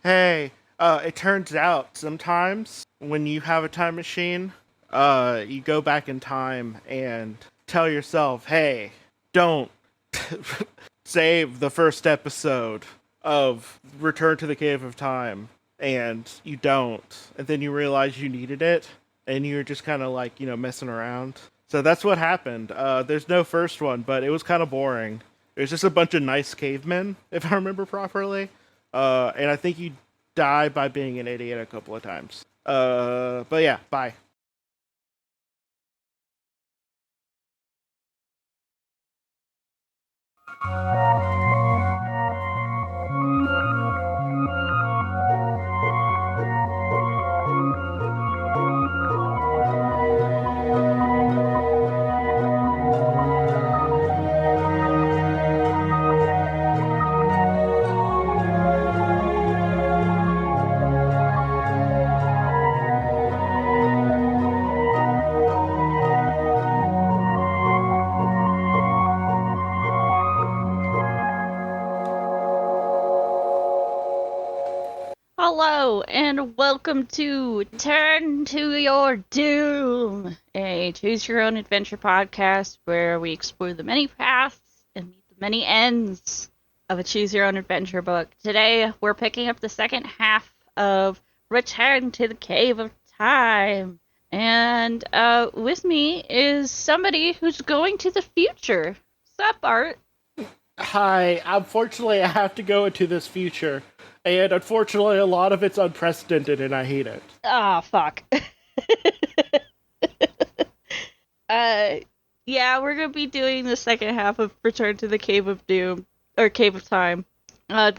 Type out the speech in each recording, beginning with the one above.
Hey, it turns out sometimes when you have a time machine, you go back in time and tell yourself, hey, don't save the first episode of Return to the Cave of Time. And you don't. And then you realize you needed it. And you're just kind of like, messing around. So that's what happened. There's no first one, but it was kind of boring. It was just a bunch of nice cavemen, if I remember properly. And I think you die by being an idiot a couple of times. But yeah, bye. Hello, and welcome to Turn to Your Doom, a choose your own adventure podcast where we explore the many paths and meet the many ends of a choose your own adventure book. Today, we're picking up the second half of Return to the Cave of Time. And with me is somebody who's going to the future. Sup, Art? Hi, unfortunately, I have to go into this future. And unfortunately, a lot of it's unprecedented, and I hate it. Ah, fuck. Yeah, we're gonna be doing the second half of Return to the Cave of Doom, or Cave of Time.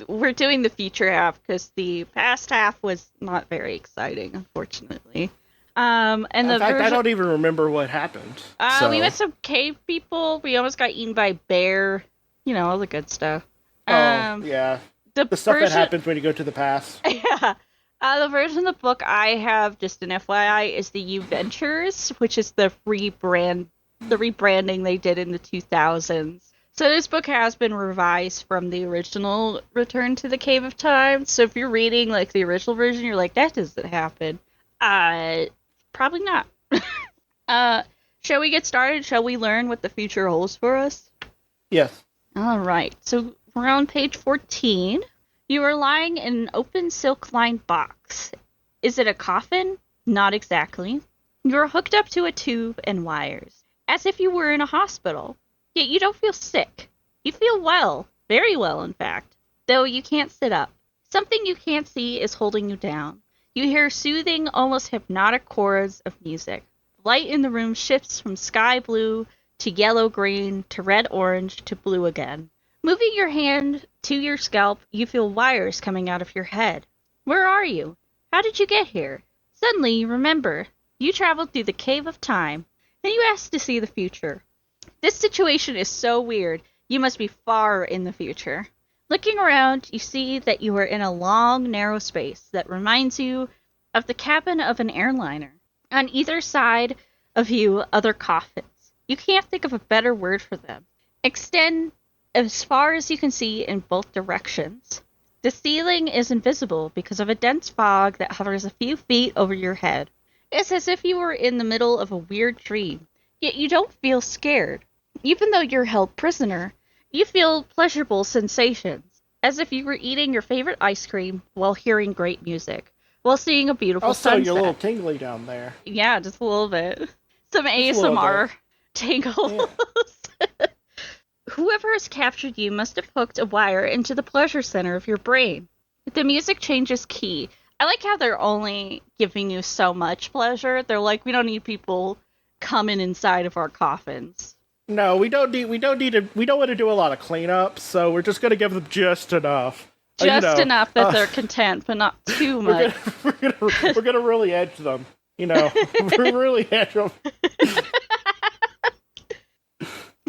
We're doing the future half, because the past half was not very exciting, unfortunately. And In fact, I don't even remember what happened. We met some cave people, we almost got eaten by a bear, all the good stuff. Yeah. The stuff that happens when you go to the past. Yeah. The version of the book I have, just an FYI, is the U Ventures, which is the rebranding they did in the 2000s. So this book has been revised from the original Return to the Cave of Time. So if you're reading like the original version, you're like, that doesn't happen. Probably not. Shall we get started? Shall we learn what the future holds for us? Yes. All right. So we're on page 14. You are lying in an open silk-lined box. Is it a coffin? Not exactly. You are hooked up to a tube and wires, as if you were in a hospital. Yet you don't feel sick. You feel well, very well in fact, though you can't sit up. Something you can't see is holding you down. You hear soothing, almost hypnotic chords of music. Light in the room shifts from sky blue to yellow-green to red-orange to blue again. Moving your hand to your scalp, you feel wires coming out of your head. Where are you? How did you get here? Suddenly you remember. You traveled through the Cave of Time, and you asked to see the future. This situation is so weird, you must be far in the future. Looking around, you see that you are in a long, narrow space that reminds you of the cabin of an airliner. On either side of you, other coffins. You can't think of a better word for them. Extend as far as you can see in both directions. The ceiling is invisible because of a dense fog that hovers a few feet over your head. It's as if you were in the middle of a weird dream, yet you don't feel scared. Even though you're held prisoner, you feel pleasurable sensations, as if you were eating your favorite ice cream while hearing great music, while seeing a beautiful sunset. You're a little tingly down there. Yeah, just a little bit. Some ASMR tingles. Yeah. Whoever has captured you must have hooked a wire into the pleasure center of your brain. The music changes key. I like how they're only giving you so much pleasure. They're like, we don't need people coming inside of our coffins. No, we don't want to do a lot of cleanup, so we're just going to give them just enough. Just enough that they're content, but not too much. We're gonna really edge them. We're really edge them.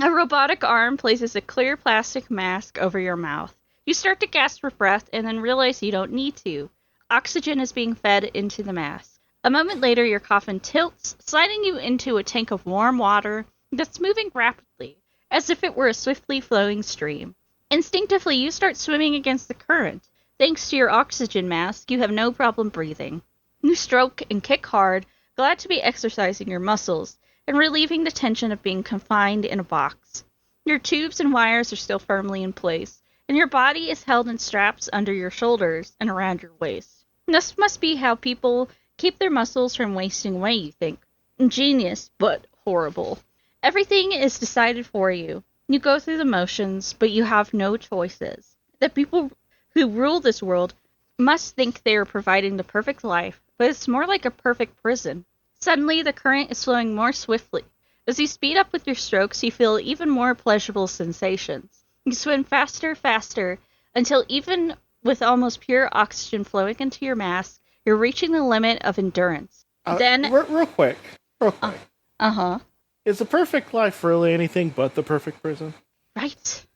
A robotic arm places a clear plastic mask over your mouth. You start to gasp for breath and then realize you don't need to. Oxygen is being fed into the mask. A moment later, your coffin tilts, sliding you into a tank of warm water that's moving rapidly, as if it were a swiftly flowing stream. Instinctively, you start swimming against the current. Thanks to your oxygen mask, you have no problem breathing. You stroke and kick hard, glad to be exercising your muscles and relieving the tension of being confined in a box. Your tubes and wires are still firmly in place, and your body is held in straps under your shoulders and around your waist. This must be how people keep their muscles from wasting away, you think. Ingenious, but horrible. Everything is decided for you. You go through the motions, but you have no choices. The people who rule this world must think they are providing the perfect life, but it's more like a perfect prison. Suddenly, the current is flowing more swiftly. As you speed up with your strokes, you feel even more pleasurable sensations. You swim faster, faster, until even with almost pure oxygen flowing into your mask, you're reaching the limit of endurance. Then, real quick. uh-huh. Is the perfect life really anything but the perfect prison? Right.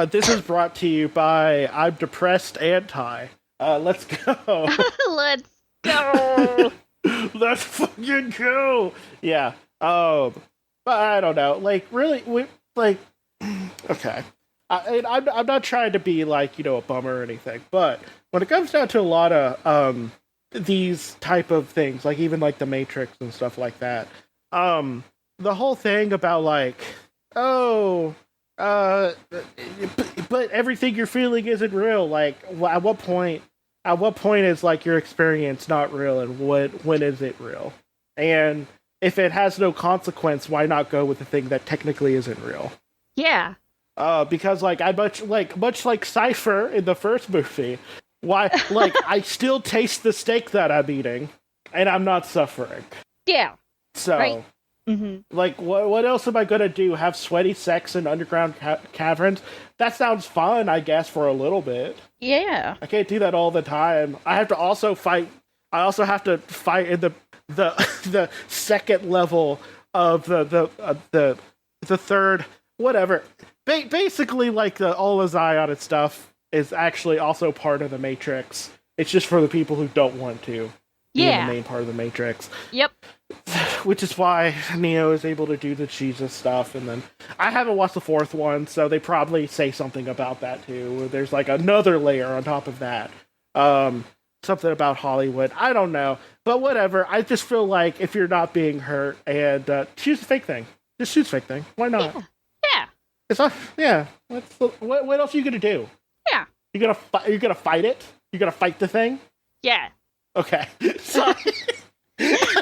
This is brought to you by I'm Depressed Anti. Let's go. Let's go. Let's fucking go. Yeah. But I don't know. Like, really, okay. I'm not trying to be like, a bummer or anything, but when it comes down to a lot of these type of things, like even like the Matrix and stuff like that, the whole thing about like, but everything you're feeling isn't real. Like, at what point is like your experience not real, and when is it real? And if it has no consequence, why not go with the thing that technically isn't real? Yeah. Because like much like Cypher in the first movie, I still taste the steak that I'm eating, and I'm not suffering. Yeah. So, right. Mm-hmm. Like, what else am I gonna do? Have sweaty sex in underground caverns? That sounds fun, I guess, for a little bit. Yeah. I can't do that all the time. I have to also fight. I also have to fight in the second level of the third whatever. Basically, like all the Zion and stuff is actually also part of the Matrix. It's just for the people who don't want to be in the main part of the Matrix. Yep. Which is why Neo is able to do the Jesus stuff, and then I haven't watched the fourth one, so they probably say something about that too. There's like another layer on top of that. Something about Hollywood. I don't know, but whatever. I just feel like if you're not being hurt, and choose the fake thing. Just choose the fake thing. Why not? Yeah. It's not. Yeah. What else are you gonna do? Yeah. You're gonna fight it. You're gonna fight the thing. Yeah. Okay. Sorry.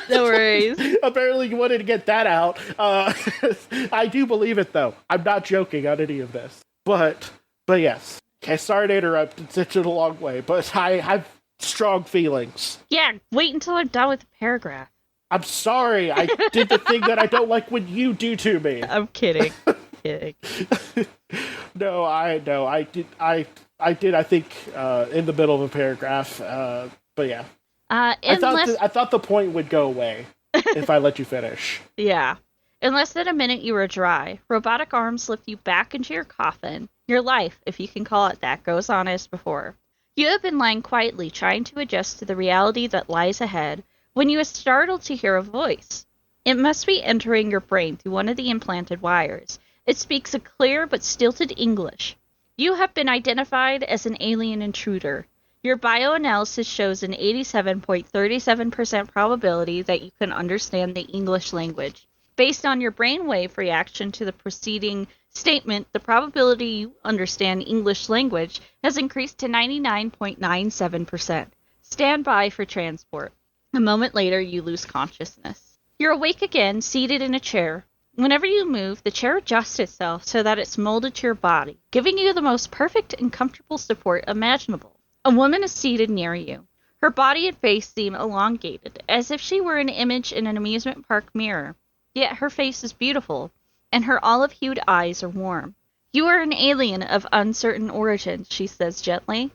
No worries. Apparently you wanted to get that out. I do believe it, though. I'm not joking on any of this. But yes. Okay, sorry to interrupt. It's such a long way, but I have strong feelings. Yeah, wait until I'm done with the paragraph. I'm sorry. I did the thing that I don't like when you do to me. I'm kidding. No, I did. I think in the middle of a paragraph. But yeah. I thought the point would go away if I let you finish. Yeah. In less than a minute, you were dry. Robotic arms lift you back into your coffin. Your life, if you can call it that, goes on as before. You have been lying quietly, trying to adjust to the reality that lies ahead, when you are startled to hear a voice. It must be entering your brain through one of the implanted wires. It speaks a clear but stilted English. You have been identified as an alien intruder. Your bioanalysis shows an 87.37% probability that you can understand the English language. Based on your brainwave reaction to the preceding statement, the probability you understand English language has increased to 99.97%. Stand by for transport. A moment later, you lose consciousness. You're awake again, seated in a chair. Whenever you move, the chair adjusts itself so that it's molded to your body, giving you the most perfect and comfortable support imaginable. A woman is seated near you. Her body and face seem elongated, as if she were an image in an amusement park mirror. Yet her face is beautiful, and her olive-hued eyes are warm. You are an alien of uncertain origin, she says gently.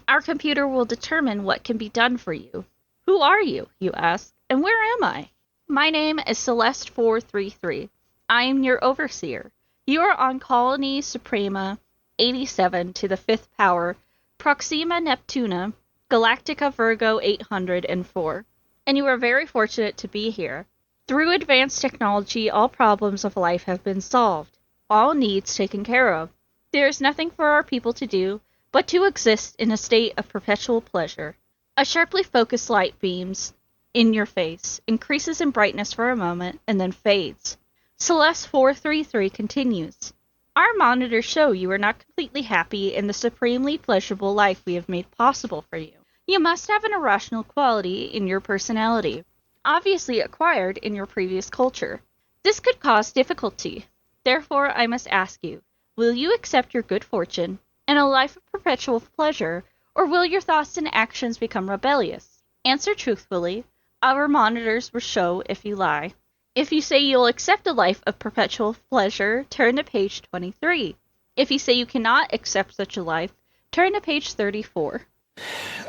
Our computer will determine what can be done for you. Who are you, you ask, and where am I? My name is Celeste 433. I am your overseer. You are on Colony Suprema 87 to the 5th power, Proxima Neptuna, Galactica Virgo 804, and you are very fortunate to be here. Through advanced technology, all problems of life have been solved, all needs taken care of. There is nothing for our people to do but to exist in a state of perpetual pleasure. A sharply focused light beams in your face, increases in brightness for a moment, and then fades. Celeste 433 continues. Our monitors show you are not completely happy in the supremely pleasurable life we have made possible for you. You must have an irrational quality in your personality, obviously acquired in your previous culture. This could cause difficulty. Therefore, I must ask you, will you accept your good fortune and a life of perpetual pleasure, or will your thoughts and actions become rebellious? Answer truthfully. Our monitors will show if you lie. If you say you'll accept a life of perpetual pleasure, turn to page 23. If you say you cannot accept such a life, turn to page 34.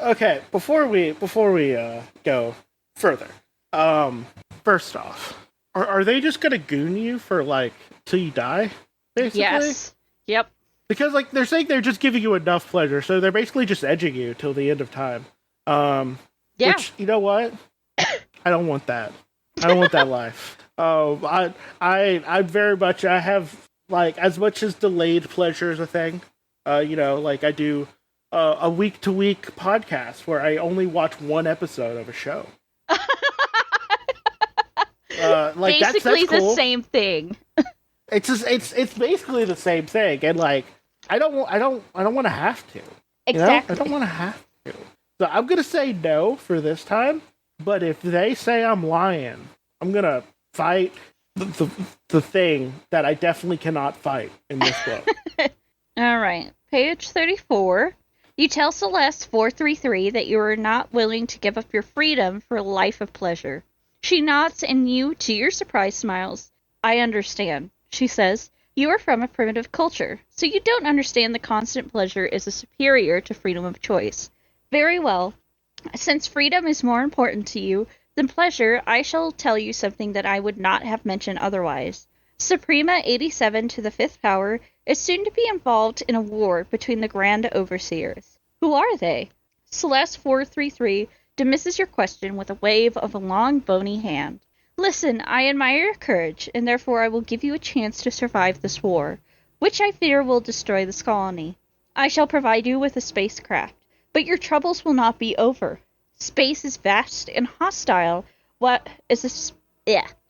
Okay, before we go further, first off, are they just gonna goon you for like till you die, basically? Yes. Yep. Because like they're saying they're just giving you enough pleasure, so they're basically just edging you till the end of time. Yeah. Which, you know what? I don't want that. I don't want that life. I very much, I have, like, as much as delayed pleasure is a thing, like I do a week-to-week podcast where I only watch one episode of a show. Like, basically that's cool. the same thing. It's basically the same thing, and like, I don't want to have to. Exactly. I don't want to have to. So I'm gonna say no for this time. But if they say I'm lying, I'm gonna fight the thing that I definitely cannot fight in this book. All right, page 34. You tell Celeste 433 that you are not willing to give up your freedom for a life of pleasure. She nods, and you, to your surprise, smiles. I understand, she says. You are from a primitive culture, so you don't understand the constant pleasure is a superior to freedom of choice. Very well. Since freedom is more important to you than pleasure, I shall tell you something that I would not have mentioned otherwise. Suprema 87 to the fifth power is soon to be involved in a war between the Grand Overseers. Who are they? Celeste 433 dismisses your question with a wave of a long, bony hand. Listen, I admire your courage, and therefore I will give you a chance to survive this war, which I fear will destroy this colony. I shall provide you with a spacecraft. But your troubles will not be over. Space is vast and hostile.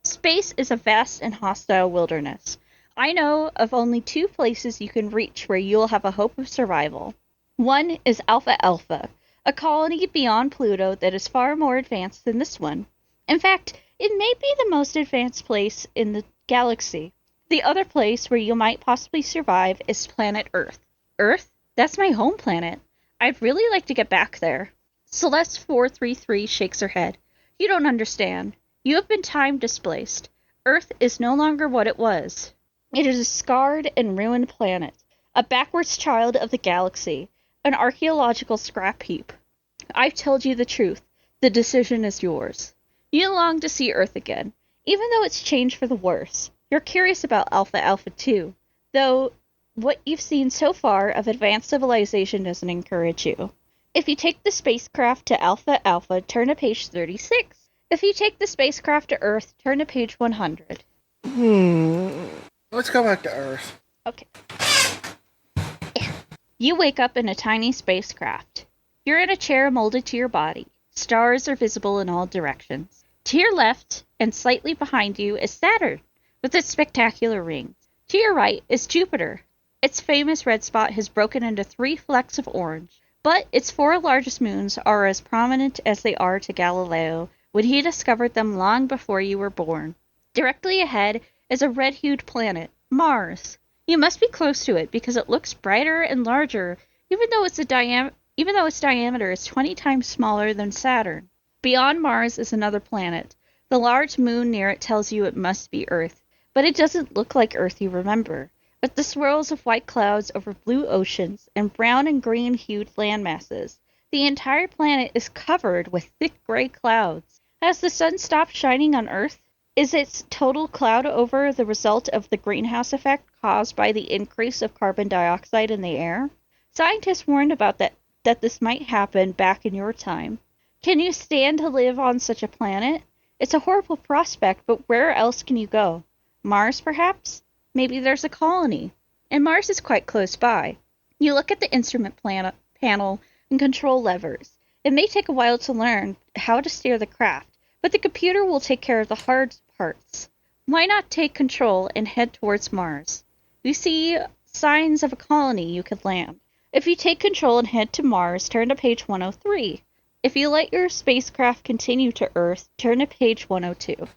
Space is a vast and hostile wilderness. I know of only two places you can reach where you'll have a hope of survival. One is Alpha Alpha, a colony beyond Pluto that is far more advanced than this one. In fact, it may be the most advanced place in the galaxy. The other place where you might possibly survive is planet Earth. Earth? That's my home planet. I'd really like to get back there. Celeste 433 shakes her head. You don't understand. You have been time displaced. Earth is no longer what it was. It is a scarred and ruined planet, a backwards child of the galaxy, an archaeological scrap heap. I've told you the truth. The decision is yours. You long to see Earth again, even though it's changed for the worse. You're curious about Alpha Alpha too, though what you've seen so far of advanced civilization doesn't encourage you. If you take the spacecraft to Alpha Alpha, turn to page 36. If you take the spacecraft to Earth, turn to page 100. Let's go back to Earth. Okay. You wake up in a tiny spacecraft. You're in a chair molded to your body. Stars are visible in all directions. To your left, and slightly behind you, is Saturn, with its spectacular rings. To your right is Jupiter. Its famous red spot has broken into 3 flecks of orange, but its 4 largest moons are as prominent as they are to Galileo when he discovered them long before you were born. Directly ahead is a red-hued planet, Mars. You must be close to it because it looks brighter and larger, even though its diameter is 20 times smaller than Saturn. Beyond Mars is another planet. The large moon near it tells you it must be Earth, but it doesn't look like Earth you remember. With the swirls of white clouds over blue oceans and brown and green-hued land masses, the entire planet is covered with thick gray clouds. Has the sun stopped shining on Earth? Is its total cloud over the result of the greenhouse effect caused by the increase of carbon dioxide in the air? Scientists warned about that this might happen back in your time. Can you stand to live on such a planet? It's a horrible prospect, but where else can you go? Mars, perhaps? Maybe there's a colony. And Mars is quite close by. You look at the panel and control levers. It may take a while to learn how to steer the craft, but the computer will take care of the hard parts. Why not take control and head towards Mars? You see signs of a colony you could land. If you take control and head to Mars, turn to page 103. If you let your spacecraft continue to Earth, turn to page 102.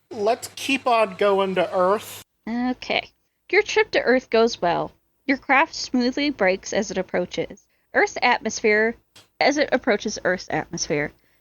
Let's keep on going to Earth. Okay. Your trip to Earth goes well. Your craft smoothly brakes as it approaches Earth's atmosphere.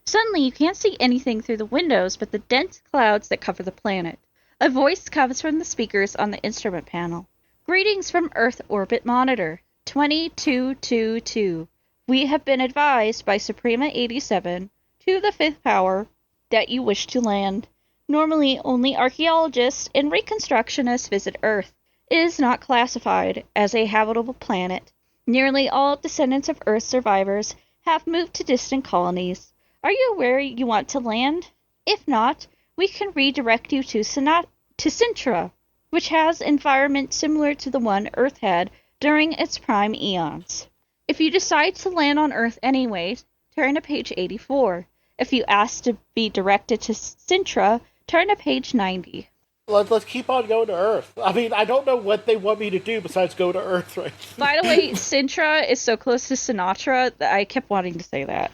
Suddenly, you can't see anything through the windows but the dense clouds that cover the planet. A voice comes from the speakers on the instrument panel. Greetings from Earth Orbit Monitor 2222. We have been advised by Suprema 87 to the 5th power that you wish to land. Normally, only archaeologists and reconstructionists visit Earth. It is not classified as a habitable planet. Nearly all descendants of Earth survivors have moved to distant colonies. Are you aware you want to land? If not, we can redirect you to Sintra, which has environment similar to the one Earth had during its prime eons. If you decide to land on Earth anyway, turn to page 84. If you ask to be directed to Sintra, turn to page 90. Let's keep on going to Earth. I mean, I don't know what they want me to do besides go to Earth right now. By the way, Sintra is so close to Sinatra that I kept wanting to say that.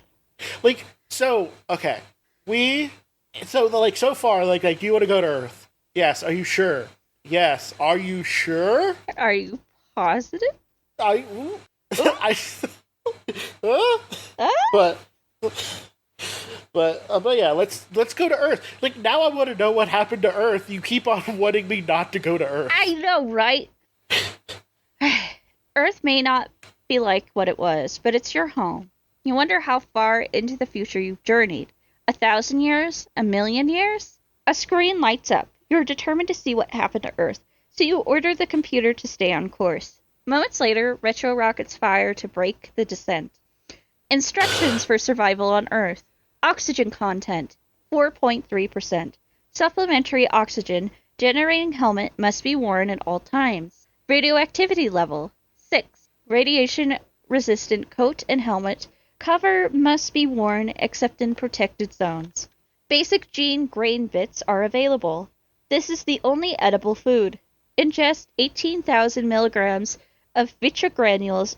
Okay. So far, do you want to go to Earth? Yes. Are you sure? Yes. Are you sure? Are you positive? I but yeah, let's go to Earth. Now I want to know what happened to Earth. You keep on wanting me not to go to Earth. I know, right? Earth may not be like what it was, but it's your home. You wonder how far into the future you've journeyed. 1,000 years? 1,000,000 years? A screen lights up. You're determined to see what happened to Earth, so you order the computer to stay on course. Moments later, retro rockets fire to break the descent. Instructions for survival on Earth. Oxygen content, 4.3%. Supplementary oxygen generating helmet must be worn at all times. Radioactivity level, 6. Radiation-resistant coat and helmet cover must be worn except in protected zones. Basic gene grain bits are available. This is the only edible food. Ingest 18,000 milligrams of vitrogranules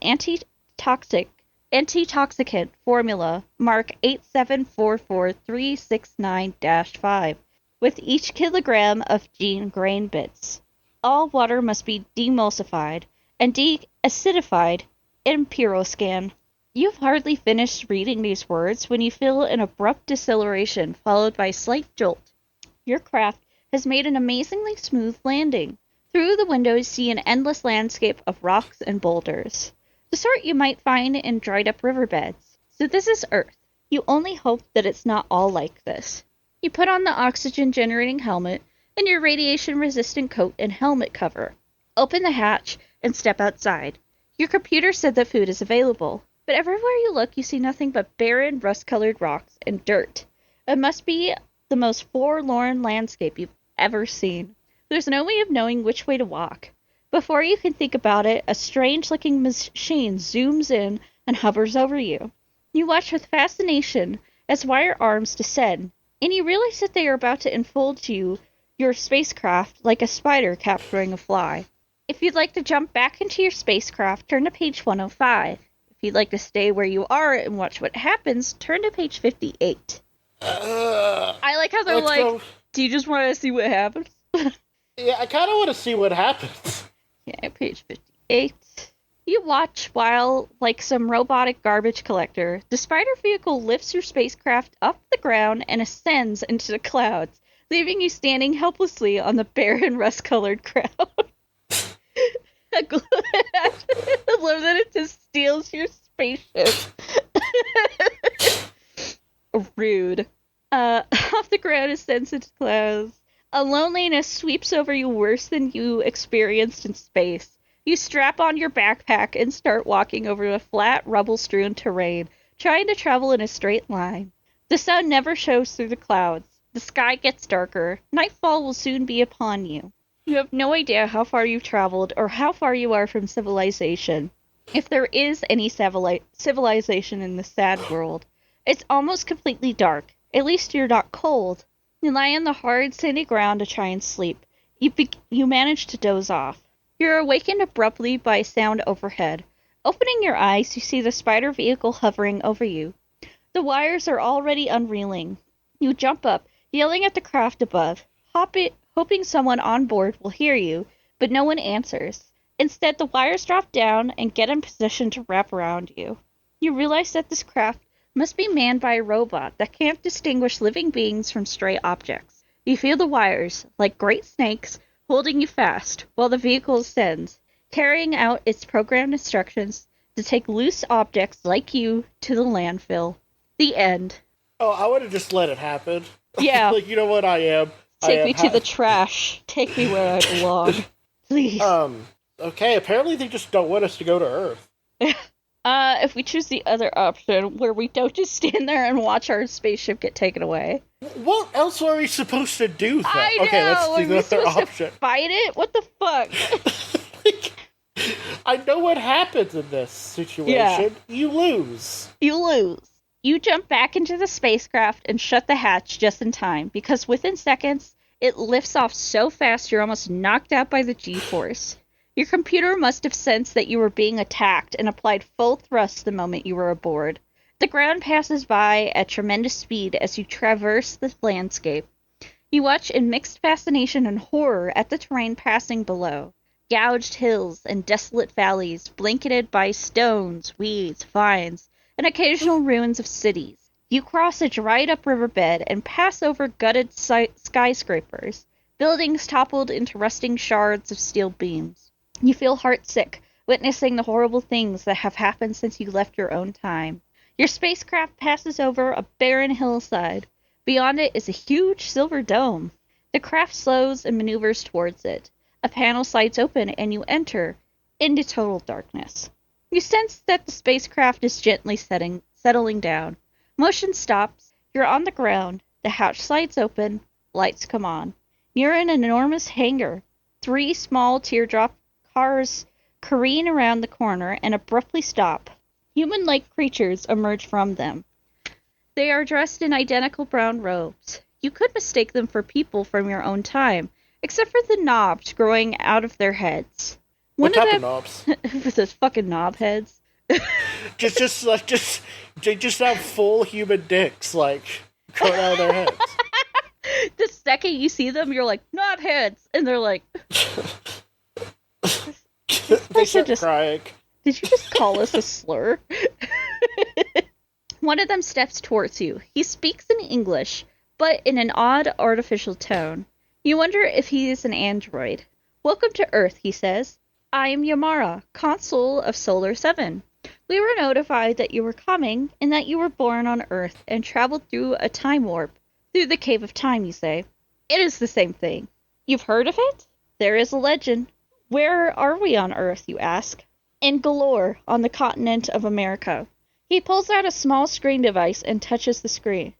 antitoxicant formula mark 8744369-5 with each kilogram of gene grain bits. All water must be demulsified and deacidified in pyroscan. You've hardly finished reading these words when you feel an abrupt deceleration followed by a slight jolt. Your craft has made an amazingly smooth landing. Through the window you see an endless landscape of rocks and boulders, the sort you might find in dried-up riverbeds. So this is Earth. You only hope that it's not all like this. You put on the oxygen-generating helmet and your radiation-resistant coat and helmet cover. Open the hatch and step outside. Your computer said that food is available, but everywhere you look you see nothing but barren, rust-colored rocks and dirt. It must be the most forlorn landscape you've ever seen. There's no way of knowing which way to walk. Before you can think about it, a strange-looking machine zooms in and hovers over you. You watch with fascination as wire arms descend, and you realize that they are about to enfold your spacecraft like a spider capturing a fly. If you'd like to jump back into your spacecraft, turn to page 105. If you'd like to stay where you are and watch what happens, turn to page 58. I like how they're like, go. Do you just want to see what happens? Yeah, I kind of want to see what happens. Yeah, page 58. You watch while, like some robotic garbage collector, the spider vehicle lifts your spacecraft up the ground and ascends into the clouds, leaving you standing helplessly on the barren, rust-colored ground. I love that it just steals your spaceship. Rude. Off the ground ascends into clouds. A loneliness sweeps over you worse than you experienced in space. You strap on your backpack and start walking over the flat, rubble-strewn terrain, trying to travel in a straight line. The sun never shows through the clouds. The sky gets darker. Nightfall will soon be upon you. You have no idea how far you've traveled or how far you are from civilization. If there is any civilization in this sad world, it's almost completely dark. At least you're not cold. You lie on the hard, sandy ground to try and sleep. You manage to doze off. You're awakened abruptly by a sound overhead. Opening your eyes, you see the spider vehicle hovering over you. The wires are already unreeling. You jump up, yelling at the craft above, hoping someone on board will hear you, but no one answers. Instead, the wires drop down and get in position to wrap around you. You realize that this craft must be manned by a robot that can't distinguish living beings from stray objects. You feel the wires, like great snakes, holding you fast, while the vehicle ascends, carrying out its programmed instructions to take loose objects like you to the landfill. The end. Oh, I would have just let it happen. Yeah. Like, you know what I am? Take me to the trash. Take me where I belong. Please. Okay, apparently they just don't want us to go to Earth. If we choose the other option, where we don't just stand there and watch our spaceship get taken away. What else are we supposed to do, though? I know! Okay, let's do Are the we other supposed option. to fight it? What the fuck? Like, I know what happens in this situation. Yeah. You lose. You lose. You jump back into the spacecraft and shut the hatch just in time, because within seconds, it lifts off so fast you're almost knocked out by the G-force. Your computer must have sensed that you were being attacked and applied full thrust the moment you were aboard. The ground passes by at tremendous speed as you traverse the landscape. You watch in mixed fascination and horror at the terrain passing below. Gouged hills and desolate valleys blanketed by stones, weeds, vines, and occasional ruins of cities. You cross a dried-up riverbed and pass over gutted skyscrapers, buildings toppled into rusting shards of steel beams. You feel heartsick, witnessing the horrible things that have happened since you left your own time. Your spacecraft passes over a barren hillside. Beyond it is a huge silver dome. The craft slows and maneuvers towards it. A panel slides open and you enter into total darkness. You sense that the spacecraft is gently settling down. Motion stops. You're on the ground. The hatch slides open. Lights come on. You're in an enormous hangar. 3 small teardrop cars careen around the corner and abruptly stop. Human-like creatures emerge from them. They are dressed in identical brown robes. You could mistake them for people from your own time, except for the knobs growing out of their heads. What type of knobs? With those fucking knob heads. They just have full human dicks, like, growing out of their heads. The second you see them, you're like, knob heads! And they're like... They start crying. Did you just call us a slur? One of them steps towards you. He speaks in English, but in an odd, artificial tone. You wonder if he is an android. Welcome to Earth, he says. I am Yamara, consul of Solar 7. We were notified that you were coming, and that you were born on Earth and traveled through a time warp. Through the Cave of Time, you say. It is the same thing. You've heard of it? There is a legend. Where are we on Earth, you ask? In Galore, on the continent of America. He pulls out a small device and touches the screen,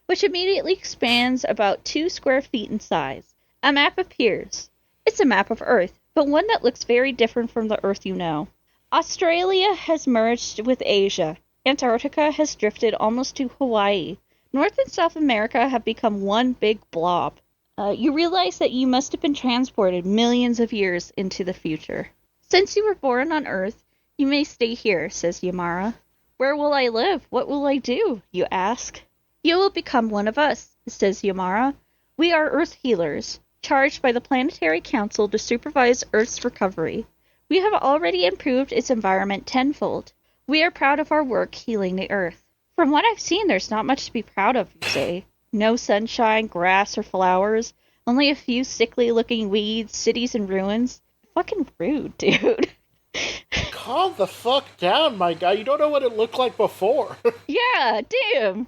which immediately expands about 2 square feet in size. A map appears. It's a map of Earth, but one that looks very different from the Earth you know. Australia has merged with Asia. Antarctica has drifted almost to Hawaii. North and South America have become one big blob. You realize that you must have been transported millions of years into the future. Since you were born on Earth, you may stay here, says Yamara. Where will I live? What will I do? You ask. You will become one of us, says Yamara. We are Earth healers, charged by the Planetary Council to supervise Earth's recovery. We have already improved its environment tenfold. We are proud of our work healing the Earth. From what I've seen, there's not much to be proud of, you say. No sunshine, grass, or flowers. Only a few sickly-looking weeds, cities in ruins. Fucking rude, dude. Calm the fuck down, my guy. You don't know what it looked like before. Yeah, damn.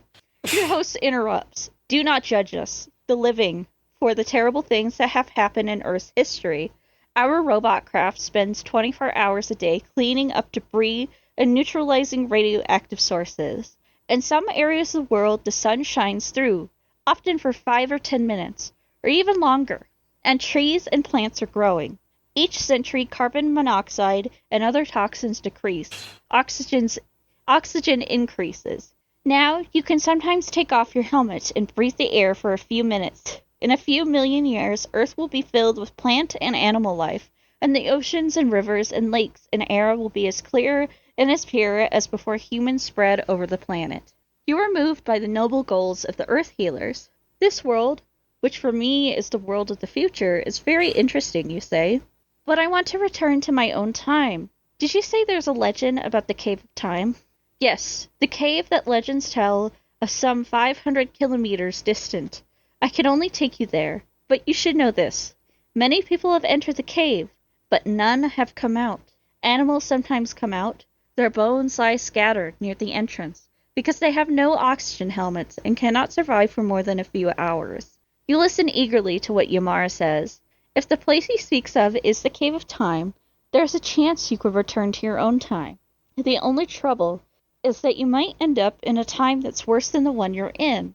Your host interrupts. Do not judge us, the living, for the terrible things that have happened in Earth's history. Our robot craft spends 24 hours a day cleaning up debris and neutralizing radioactive sources. In some areas of the world, the sun shines through, often for 5 or 10 minutes. or even longer. And trees and plants are growing. Each century, carbon monoxide and other toxins decrease. Oxygen increases. Now, you can sometimes take off your helmet and breathe the air for a few minutes. In a few million years, Earth will be filled with plant and animal life, and the oceans and rivers and lakes and air will be as clear and as pure as before humans spread over the planet. You are moved by the noble goals of the Earth Healers. This world, which for me is the world of the future, is very interesting, you say. But I want to return to my own time. Did you say there's a legend about the Cave of Time? Yes, the cave that legends tell of some 500 kilometers distant. I can only take you there, but you should know this. Many people have entered the cave, but none have come out. Animals sometimes come out. Their bones lie scattered near the entrance, because they have no oxygen helmets and cannot survive for more than a few hours. You listen eagerly to what Yamara says. If the place he speaks of is the Cave of Time, there's a chance you could return to your own time. The only trouble is that you might end up in a time that's worse than the one you're in.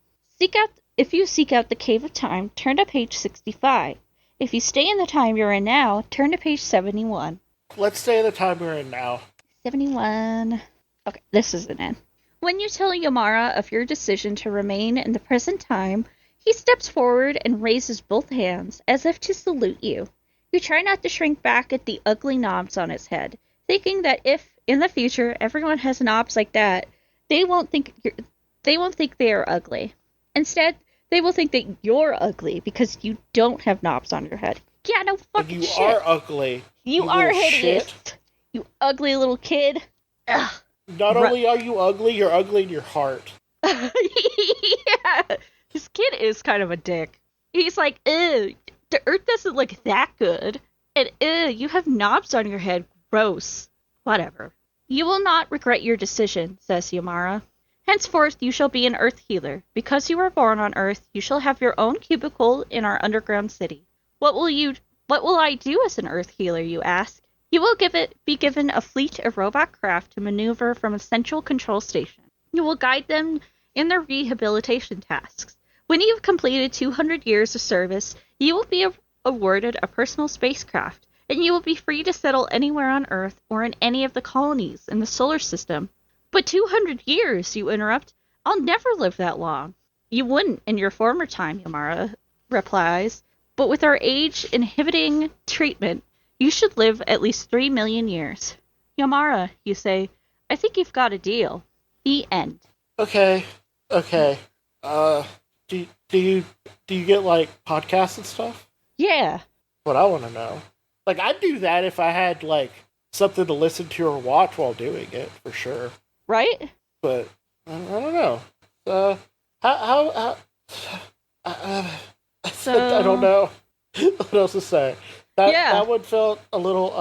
If you seek out the Cave of Time, turn to page 65. If you stay in the time you're in now, turn to page 71. Let's stay in the time we're in now. 71. Okay, this is an end. When you tell Yamara of your decision to remain in the present time, he steps forward and raises both hands as if to salute you. You try not to shrink back at the ugly knobs on his head, thinking that if, in the future, everyone has knobs like that, they won't think they are ugly. Instead, they will think that you're ugly because you don't have knobs on your head. Yeah, no fucking shit. You are ugly. You are hideous. Shit. You ugly little kid. Ugh. Not only are you ugly, you're ugly in your heart. Yeah. This kid is kind of a dick. He's like, ew, the earth doesn't look that good. And ew, you have knobs on your head. Gross. Whatever. You will not regret your decision, says Yamara. Henceforth you shall be an earth healer. Because you were born on earth, you shall have your own cubicle in our underground city. What will I do as an earth healer, you ask? You will be given a fleet of robot craft to maneuver from a central control station. You will guide them in their rehabilitation tasks. When you have completed 200 years of service, you will be awarded a personal spacecraft, and you will be free to settle anywhere on Earth or in any of the colonies in the solar system. But 200 years, you interrupt. I'll never live that long. You wouldn't in your former time, Yamara replies. But with our age-inhibiting treatment, you should live at least 3 million years. Yamara, you say, I think you've got a deal. The end. Okay. Do you get, like, podcasts and stuff? Yeah. What I want to know. Like, I'd do that if I had, like, something to listen to or watch while doing it, for sure. Right? But, I don't know. I don't know what else to say. That one felt a little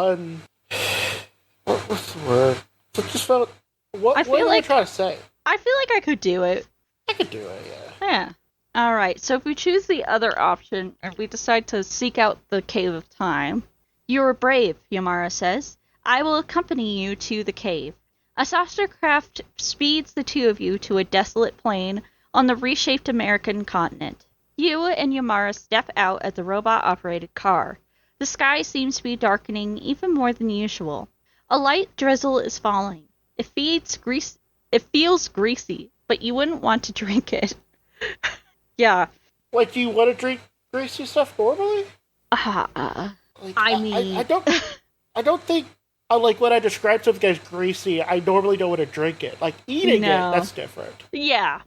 what's the word? It just felt... What am I trying to say? I feel like I could do it. I could do it, yeah. Yeah. Alright, so if we choose the other option, and we decide to seek out the Cave of Time, you are brave, Yamara says. I will accompany you to the cave. A saucer craft speeds the two of you to a desolate plain on the reshaped American continent. You and Yamara step out at the robot-operated car. The sky seems to be darkening even more than usual. A light drizzle is falling. It feels greasy, but you wouldn't want to drink it. Yeah. Like, do you want to drink greasy stuff normally? I don't think, like, when I describe something as greasy, I normally don't want to drink it. Like, eating it, that's different. Yeah.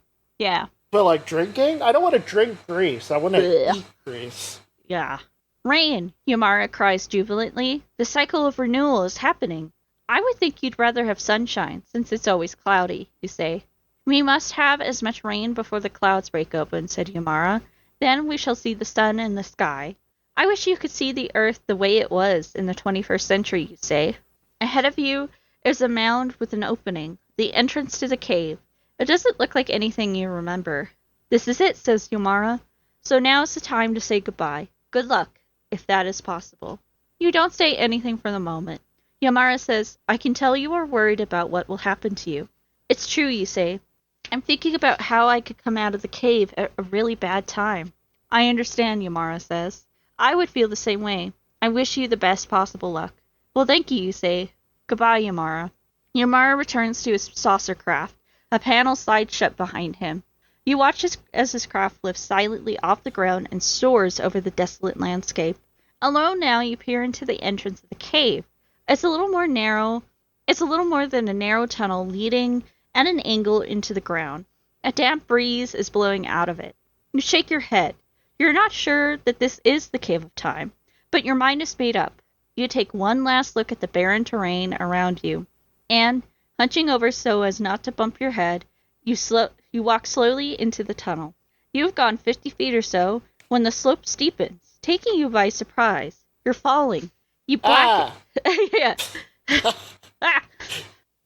But, like, drinking? I don't want to drink grease. I want to eat grease. Yeah. Rain, Yamara cries jubilantly. The cycle of renewal is happening. I would think you'd rather have sunshine, since it's always cloudy, you say. We must have as much rain before the clouds break open, said Yamara. Then we shall see the sun in the sky. I wish you could see the earth the way it was in the 21st century, you say. Ahead of you is a mound with an opening, the entrance to the cave. It doesn't look like anything you remember. This is it, says Yamara. So now's the time to say goodbye. Good luck, if that is possible. You don't say anything for the moment. Yamara says, I can tell you are worried about what will happen to you. It's true, you say. I'm thinking about how I could come out of the cave at a really bad time. I understand, Yamara says. I would feel the same way. I wish you the best possible luck. Well, thank you, you say. Goodbye, Yamara. Yamara returns to his saucer craft. A panel slides shut behind him. You watch as his craft lifts silently off the ground and soars over the desolate landscape. Alone now, you peer into the entrance of the cave. It's a little more than a narrow tunnel leading at an angle into the ground. A damp breeze is blowing out of it. You shake your head. You're not sure that this is the Cave of Time, but your mind is made up. You take one last look at the barren terrain around you, and, hunching over so as not to bump your head, you walk slowly into the tunnel. You have gone 50 feet or so when the slope steepens, taking you by surprise. You're falling. You black yeah.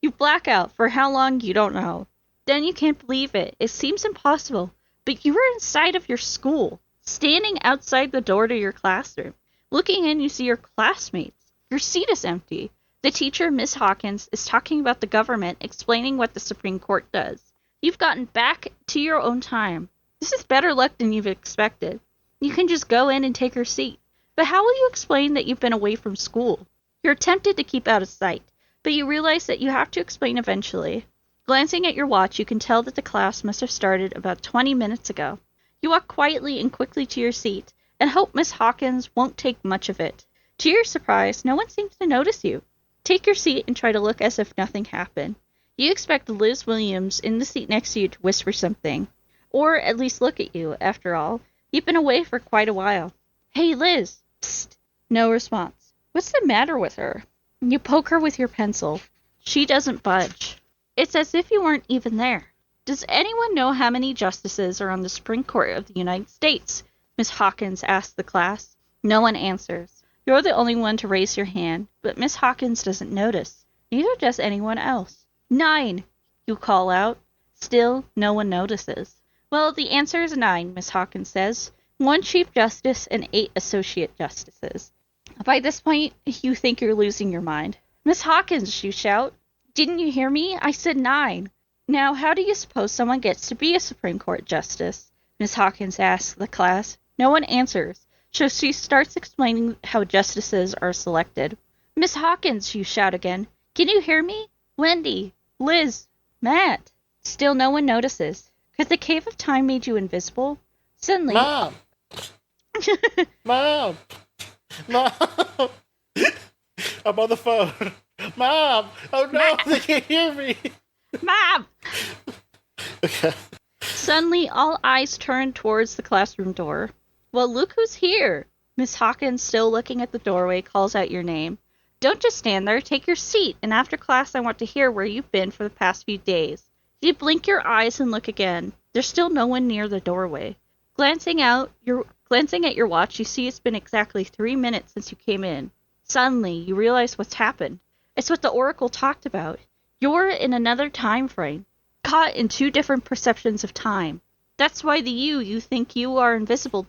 You black out for how long you don't know. Then you can't believe it. It seems impossible, but you were inside of your school, standing outside the door to your classroom. Looking in, you see your classmates. Your seat is empty. The teacher, Miss Hawkins, is talking about the government, explaining what the Supreme Court does. You've gotten back to your own time. This is better luck than you've expected. You can just go in and take your seat. But how will you explain that you've been away from school? You're tempted to keep out of sight, but you realize that you have to explain eventually. Glancing at your watch, you can tell that the class must have started about 20 minutes ago. You walk quietly and quickly to your seat, and hope Miss Hawkins won't take much of it. To your surprise, no one seems to notice you. Take your seat and try to look as if nothing happened. You expect Liz Williams in the seat next to you to whisper something, or at least look at you. After all, you've been away for quite a while. Hey, Liz! Psst! No response. What's the matter with her? You poke her with your pencil. She doesn't budge. It's as if you weren't even there. Does anyone know how many justices are on the Supreme Court of the United States? Miss Hawkins asks the class. No one answers. You're the only one to raise your hand, but Miss Hawkins doesn't notice. Neither does anyone else. 9, you call out. Still, no one notices. Well, the answer is 9, Miss Hawkins says. 1 Chief Justice and 8 Associate Justices. By this point, you think you're losing your mind. Miss Hawkins, you shout. Didn't you hear me? I said 9. Now, how do you suppose someone gets to be a Supreme Court Justice? Miss Hawkins asks the class. No one answers, so she starts explaining how justices are selected. Miss Hawkins, you shout again. Can you hear me? Wendy, Liz, Matt. Still no one notices. Could the Cave of Time made you invisible? Suddenly... Mom! Mom! Mom! I'm on the phone. Mom! Oh no, they can't hear me! Mom! Okay. Suddenly, all eyes turn towards the classroom door. Well, look who's here! Miss Hawkins, still looking at the doorway, calls out your name. Don't just stand there, take your seat, and after class I want to hear where you've been for the past few days. You blink your eyes and look again. There's still no one near the doorway. Glancing at your watch, you see it's been exactly 3 minutes since you came in. Suddenly, you realize what's happened. It's what the Oracle talked about. You're in another time frame, caught in 2 different perceptions of time. That's why the you think you are invisible.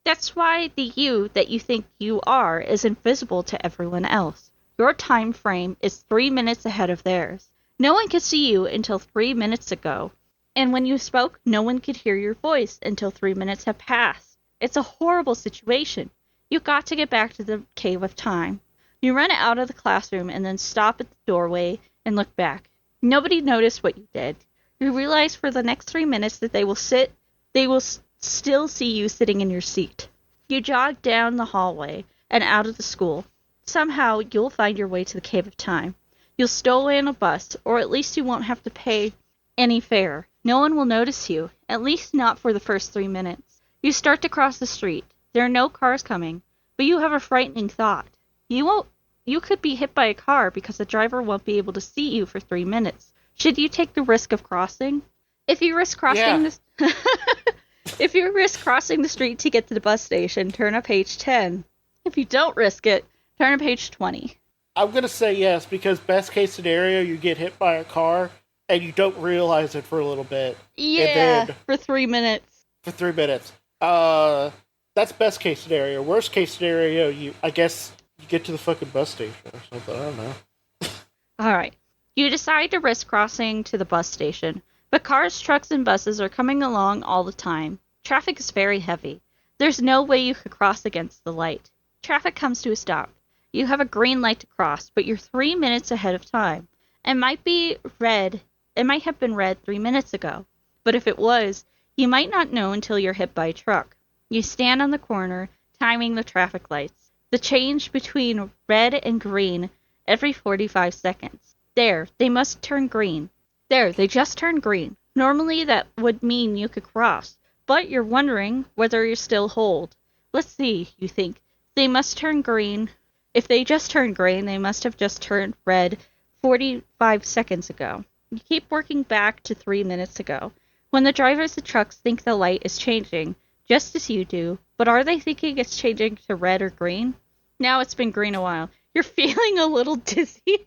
That's why the you that you think you are is invisible to everyone else. Your time frame is 3 minutes ahead of theirs. No one could see you until 3 minutes ago. And when you spoke, no one could hear your voice until 3 minutes have passed. It's a horrible situation. You've got to get back to the Cave of Time. You run out of the classroom and then stop at the doorway and look back. Nobody noticed what you did. You realize for the next 3 minutes that they will still see you sitting in your seat. You jog down the hallway and out of the school. Somehow, you'll find your way to the Cave of Time. You'll stow away on a bus, or at least you won't have to pay any fare. No one will notice you, at least not for the first 3 minutes. You start to cross the street. There are no cars coming, but you have a frightening thought. You could be hit by a car because the driver won't be able to see you for 3 minutes. Should you take the risk of crossing? If you risk crossing the street to get to the bus station, turn to page 10. If you don't risk it, turn to page 20. I'm going to say yes, because best case scenario, you get hit by a car, and you don't realize it for a little bit. Yeah, for 3 minutes. For 3 minutes. That's best case scenario. Worst case scenario, I guess you get to the fucking bus station or something. I don't know. Alright. You decide to risk crossing to the bus station, but cars, trucks, and buses are coming along all the time. Traffic is very heavy. There's no way you could cross against the light. Traffic comes to a stop. You have a green light to cross, but you're 3 minutes ahead of time. It might be red. It might have been red 3 minutes ago. But if it was, you might not know until you're hit by a truck. You stand on the corner, timing the traffic lights. The change between red and green every 45 seconds. There, they must turn green. There, they just turned green. Normally that would mean you could cross, but you're wondering whether you still hold. Let's see, you think. They must turn green. If they just turned green, they must have just turned red 45 seconds ago. You keep working back to 3 minutes ago, when the drivers of trucks think the light is changing, just as you do, but are they thinking it's changing to red or green? Now it's been green a while. You're feeling a little dizzy.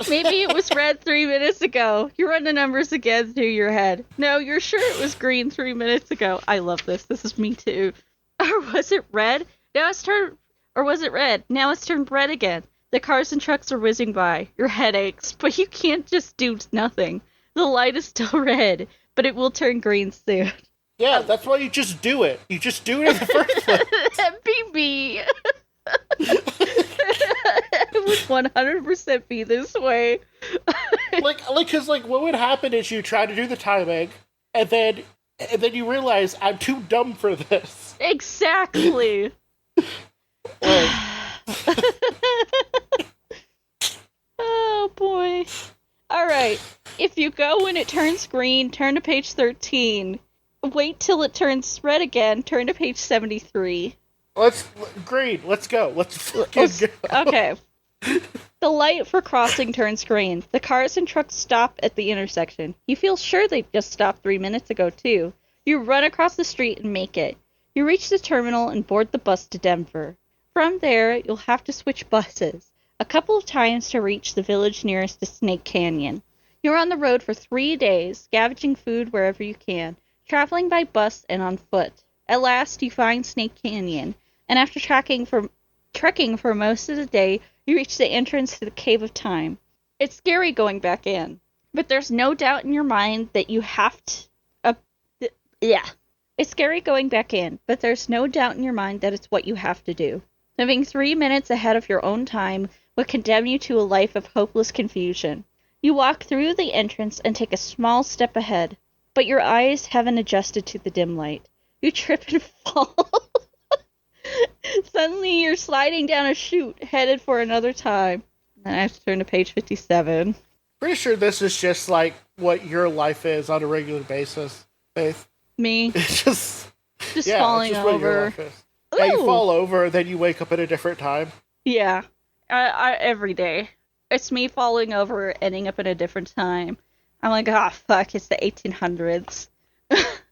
Maybe it was red 3 minutes ago. You run the numbers again through your head. No, you're sure it was green 3 minutes ago. I love this. This is me too. Or was it red? Now it's turned... Or was it red? Now it's turned red again. The cars and trucks are whizzing by. Your head aches, but you can't just do nothing. The light is still red, but it will turn green soon. Yeah, that's why you just do it. You just do it in the first place. That'd be me. It would 100% be this way. Because what would happen is you try to do the timing, and then you realize I'm too dumb for this. Exactly. Oh boy. Alright. If you go when it turns green, turn to page 13. Wait till it turns red again, turn to page 73. Green, let's go. Let's fucking go. Okay. The light for crossing turns green. The cars and trucks stop at the intersection. You feel sure they just stopped 3 minutes ago, too. You run across the street and make it. You reach the terminal and board the bus to Denver. From there, you'll have to switch buses a couple of times to reach the village nearest to Snake Canyon. You're on the road for 3 days, scavenging food wherever you can, traveling by bus and on foot. At last, you find Snake Canyon, and after trekking for most of the day, you reach the entrance to the Cave of Time. It's scary going back in, but there's no doubt in your mind that you have to... It's scary going back in, but there's no doubt in your mind that it's what you have to do. Living 3 minutes ahead of your own time would condemn you to a life of hopeless confusion. You walk through the entrance and take a small step ahead, but your eyes haven't adjusted to the dim light. You trip and fall. Suddenly you're sliding down a chute, headed for another time. And I have to turn to page 57. Pretty sure this is just like what your life is on a regular basis, Faith. Me? It's just falling it's just over. What your life is. Yeah, you fall over, then you wake up at a different time. Yeah. Every day. It's me falling over, ending up at a different time. I'm like, fuck, it's the 1800s.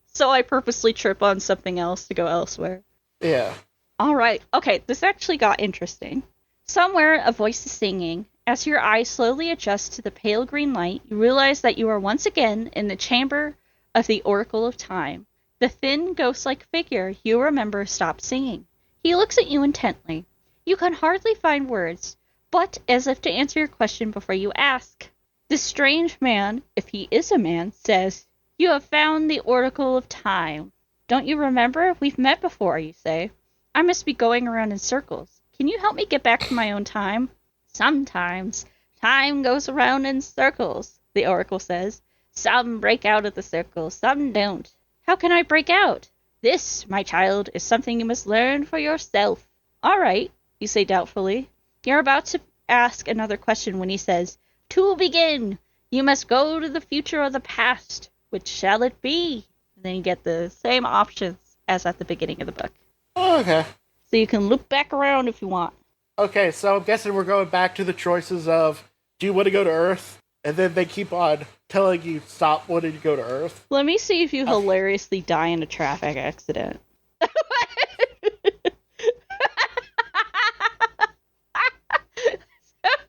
So I purposely trip on something else to go elsewhere. Yeah. Alright, okay, this actually got interesting. Somewhere, a voice is singing. As your eyes slowly adjust to the pale green light, you realize that you are once again in the chamber of the Oracle of Time. The thin, ghost-like figure you remember stopped singing. He looks at you intently. You can hardly find words, but as if to answer your question before you ask. This strange man, if he is a man, says, "You have found the Oracle of Time. Don't you remember? We've met before," you say. "I must be going around in circles. Can you help me get back to my own time?" "Sometimes time goes around in circles," the Oracle says. "Some break out of the circle, some don't. How can I break out?" "This, my child, is something you must learn for yourself." "All right," you say doubtfully. You're about to ask another question when he says, "To begin, you must go to the future or the past. Which shall it be?" And then you get the same options as at the beginning of the book. Oh, okay. So you can loop back around if you want. Okay, so I'm guessing we're going back to the choices of, do you want to go to Earth? And then they keep on telling you stop wanting to go to Earth. Let me see if you hilariously die in a traffic accident.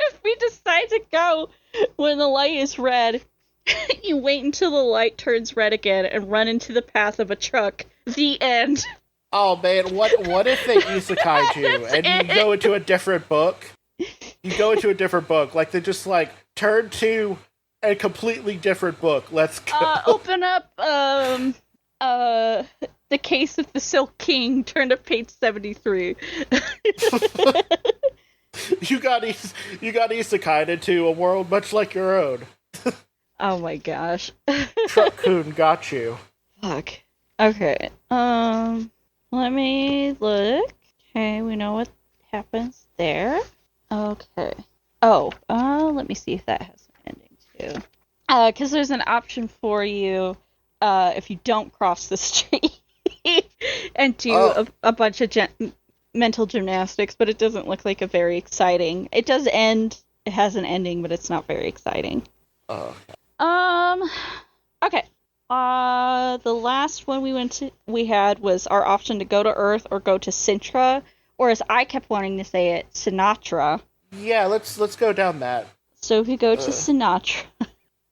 If we decide to go when the light is red, you wait until the light turns red again and run into the path of a truck. The end. Oh man, what if they isekai you and you go into a different book? You go into a different book, like they just like turn to a completely different book. Let's go. Open up The Case of the Silk King, turn to page 73. You got isekai into a world much like your own. Oh my gosh. Truck-kun got you. Fuck. Okay. Let me look. Okay, we know what happens there. Okay. Oh, let me see if that has an ending too. Because there's an option for you, if you don't cross the street and do a bunch of mental gymnastics, but it doesn't look like a very exciting. It does end. It has an ending, but it's not very exciting. Oh. Okay. The last one we had was our option to go to Earth or go to Sintra, or as I kept wanting to say it, Sinatra. Yeah, let's go down that. So if you go to Sinatra,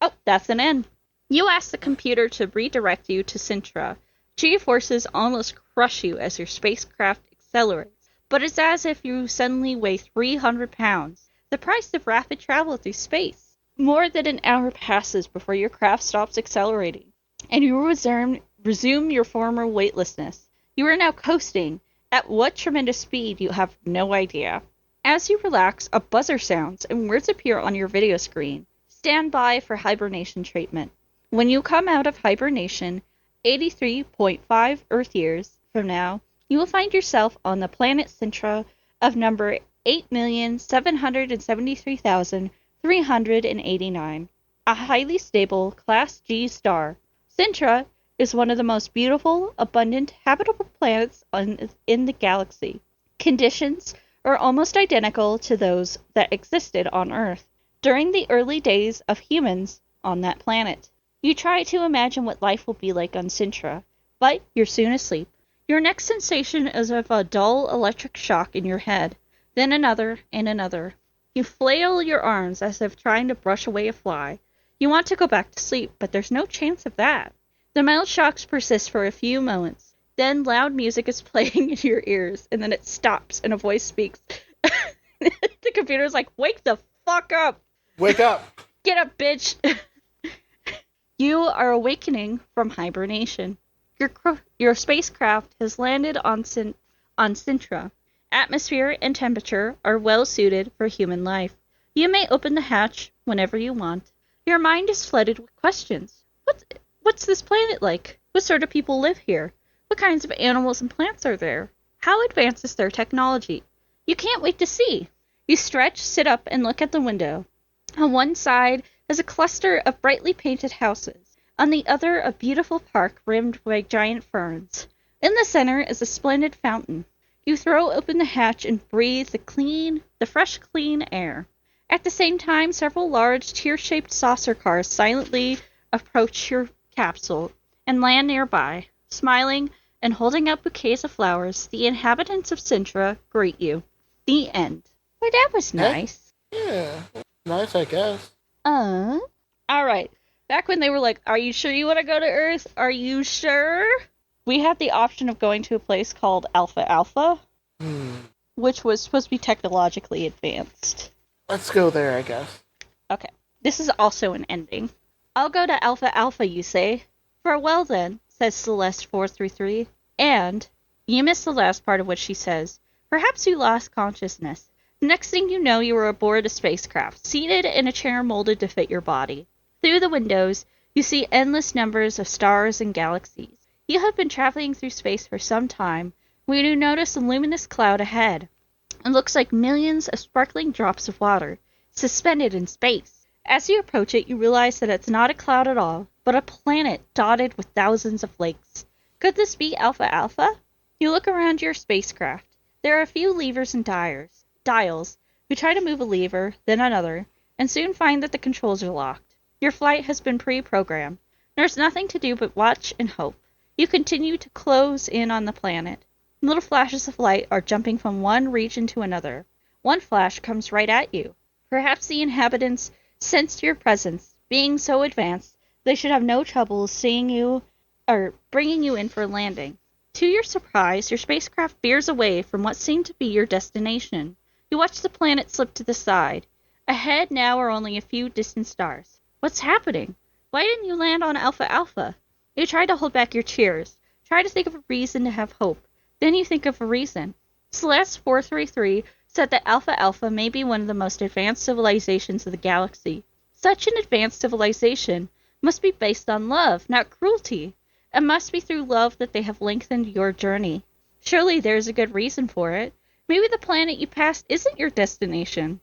oh, that's an N. You ask the computer to redirect you to Sintra. G-forces almost crush you as your spacecraft accelerates, but it's as if you suddenly weigh 300 pounds, the price of rapid travel through space. More than an hour passes before your craft stops accelerating, and you resume your former weightlessness. You are now coasting. At what tremendous speed, you have no idea. As you relax, a buzzer sounds and words appear on your video screen. Stand by for hibernation treatment. When you come out of hibernation, 83.5 Earth years from now, you will find yourself on the planet Sintra of number 8,773,389, a highly stable Class G star. Sintra is one of the most beautiful, abundant, habitable planets in the galaxy. Conditions are almost identical to those that existed on Earth during the early days of humans on that planet. You try to imagine what life will be like on Sintra, but you're soon asleep. Your next sensation is of a dull electric shock in your head, then another and another. You flail your arms as if trying to brush away a fly. You want to go back to sleep, but there's no chance of that. The mild shocks persist for a few moments. Then loud music is playing in your ears, and then it stops, and a voice speaks. The computer's like, wake the fuck up! Wake up! Get up, bitch! You are awakening from hibernation. Your spacecraft has landed on Sintra. Atmosphere and temperature are well suited for human life. You may open the hatch whenever you want. Your mind is flooded with questions. What's this planet like? What sort of people live here? What kinds of animals and plants are there? How advanced is their technology? You can't wait to see. You stretch, sit up, and look at the window. On one side is a cluster of brightly painted houses. On the other, a beautiful park rimmed by giant ferns. In the center is a splendid fountain. You throw open the hatch and breathe the fresh, clean air. At the same time, several large, tear-shaped saucer cars silently approach your capsule and land nearby. Smiling and holding up bouquets of flowers, the inhabitants of Sintra greet you. The end. Well, that was nice. Yeah, nice, I guess. Alright. Back when they were like, are you sure you want to go to Earth? Are you sure? We had the option of going to a place called Alpha Alpha, which was supposed to be technologically advanced. Let's go there, I guess. Okay. This is also an ending. I'll go to Alpha Alpha, you say? Farewell, then, says Celeste 433. And you missed the last part of what she says. Perhaps you lost consciousness. The next thing you know, you are aboard a spacecraft, seated in a chair molded to fit your body. Through the windows, you see endless numbers of stars and galaxies. You have been traveling through space for some time when you notice a luminous cloud ahead. It looks like millions of sparkling drops of water, suspended in space. As you approach it, you realize that it's not a cloud at all, but a planet dotted with thousands of lakes. Could this be Alpha Alpha? You look around your spacecraft. There are a few levers and dials. You try to move a lever, then another, and soon find that the controls are locked. Your flight has been pre-programmed. There's nothing to do but watch and hope. You continue to close in on the planet. Little flashes of light are jumping from one region to another. One flash comes right at you. Perhaps the inhabitants sensed your presence. Being so advanced, they should have no trouble seeing you or bringing you in for a landing. To your surprise, your spacecraft veers away from what seemed to be your destination. You watch the planet slip to the side. Ahead now are only a few distant stars. What's happening? Why didn't you land on Alpha Alpha? You try to hold back your tears. Try to think of a reason to have hope. Then you think of a reason. Celeste 433 said that Alpha Alpha may be one of the most advanced civilizations of the galaxy. Such an advanced civilization must be based on love, not cruelty. It must be through love that they have lengthened your journey. Surely there's a good reason for it. Maybe the planet you passed isn't your destination.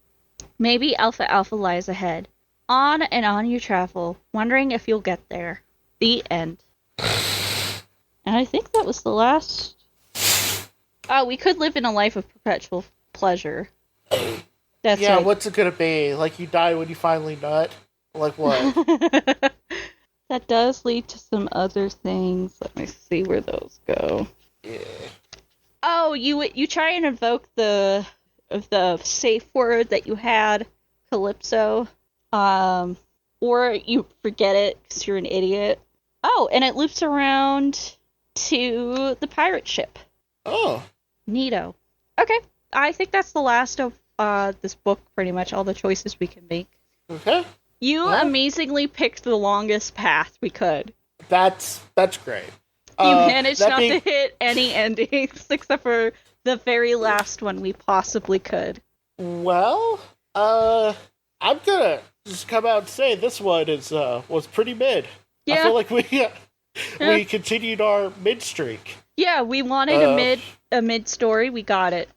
Maybe Alpha Alpha lies ahead. On and on you travel, wondering if you'll get there. The end. And I think that was the last. Oh, we could live in a life of perpetual pleasure. That's Yeah, right. what's it gonna be? Like you die when you finally nut? Like what? That does lead to some other things. Let me see where those go. Yeah. Oh, you try and invoke the safe word that you had, Calypso, or you forget it because you're an idiot. Oh, and it loops around to the pirate ship. Oh. Neato. Okay, I think that's the last of this book. Pretty much all the choices we can make. Okay. You amazingly picked the longest path we could. That's great. You managed not to hit any endings except for the very last one we possibly could. Well, I'm gonna just come out and say this one was pretty mid. Yeah. I feel like we continued our mid streak. Yeah, we wanted a mid story. We got it.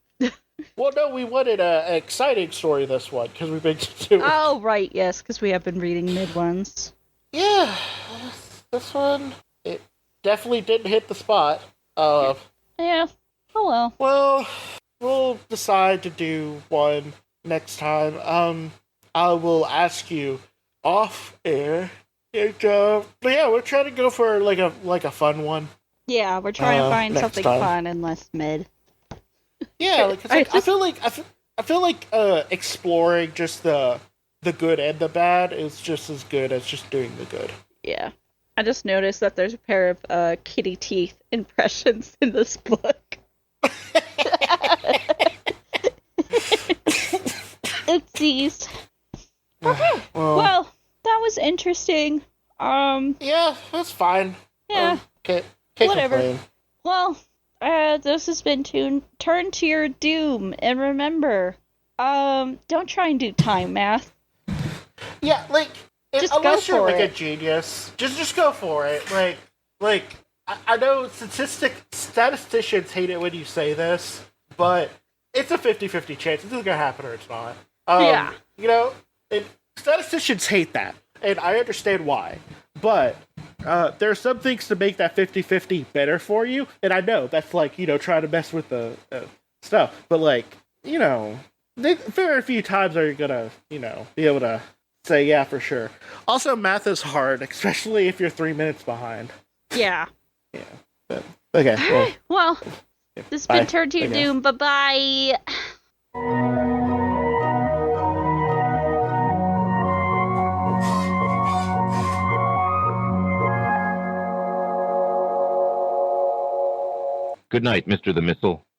Well, no, we wanted an exciting story this one because we've been doing. Oh, right, yes, because we have been reading mid ones. Yeah, this one it definitely didn't hit the spot. Yeah. Oh well. Well, we'll decide to do one next time. I will ask you off air. And, but yeah, we're trying to go for like a fun one. Yeah, we're trying to find something time. fun and less mid. Yeah, I feel like exploring just the good and the bad is just as good as just doing the good. Yeah. I just noticed that there's a pair of kitty teeth impressions in this book. Oopsies. Okay. Well, that was interesting. Yeah, that's fine. Yeah. Can't Whatever. complain. Well, this has been Turn to Your Doom, and remember, don't try and do time math. Yeah, like Just unless go you're for like it. a genius, just go for it. Like I know statisticians hate it when you say this, but it's a 50-50 chance. It's either gonna happen or it's not. Yeah. You know, and statisticians hate that, and I understand why. But there are some things to make that 50-50 better for you, and I know that's like, trying to mess with the stuff. But like, very few times are you gonna, be able to say yeah for sure. Also, math is hard, especially if you're 3 minutes behind. Yeah. Yeah. But, okay. Well, this has been Turn to Your I guess. Doom. Bye-bye. Good night, Mr. the Missile.